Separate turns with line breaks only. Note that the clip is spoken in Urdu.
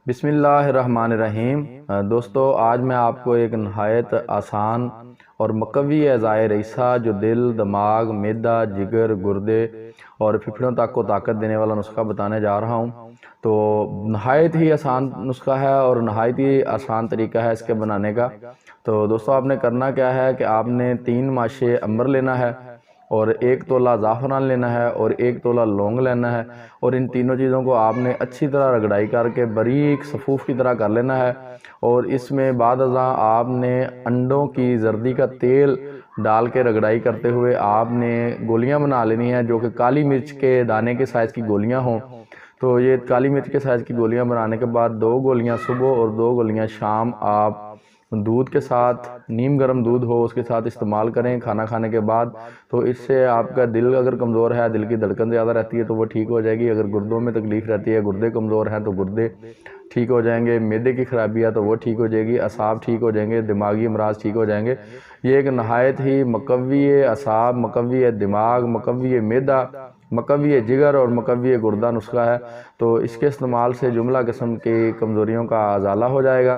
بسم اللہ الرحمن الرحیم۔ دوستو، آج میں آپ کو ایک نہایت آسان اور مقوی اعضائے رئیسہ جو دل، دماغ، معدہ، جگر، گردے اور پھپھڑیوں تک کو طاقت دینے والا نسخہ بتانے جا رہا ہوں۔ تو نہایت ہی آسان نسخہ ہے اور نہایت ہی آسان طریقہ ہے اس کے بنانے کا۔ تو دوستو، آپ نے کرنا کیا ہے کہ آپ نے 3 ماشے عنبر لینا ہے اور 1 تولہ زعفران لینا ہے اور 1 تولہ لونگ لینا ہے، اور ان تینوں چیزوں کو آپ نے اچھی طرح رگڑائی کر کے باریک صفوف کی طرح کر لینا ہے، اور اس میں بعد ازاں آپ نے انڈوں کی زردی کا تیل ڈال کے رگڑائی کرتے ہوئے آپ نے گولیاں بنا لینی ہیں جو کہ کالی مرچ کے دانے کے سائز کی گولیاں ہوں۔ تو یہ کالی مرچ کے سائز کی گولیاں بنانے کے بعد 2 گولیاں صبح اور 2 گولیاں شام آپ دودھ کے ساتھ، نیم گرم دودھ ہو اس کے ساتھ استعمال کریں کھانا کھانے کے بعد۔ تو اس سے آپ کا دل اگر کمزور ہے، دل کی دھڑکن زیادہ رہتی ہے تو وہ ٹھیک ہو جائے گی۔ اگر گردوں میں تکلیف رہتی ہے، گردے کمزور ہیں تو گردے ٹھیک ہو جائیں گے، معدے کی خرابی ہے تو وہ ٹھیک ہو جائے گی، اعصاب ٹھیک ہو جائیں گے، دماغی امراض ٹھیک ہو جائیں گے۔ یہ ایک نہایت ہی مقوی اعصاب، مقوی دماغ، مقوی معدہ، مقوی جگر اور مقوی گردہ نسخہ ہے۔ تو اس کے استعمال سے جملہ قسم کی کمزوریوں کا ازالہ ہو جائے گا۔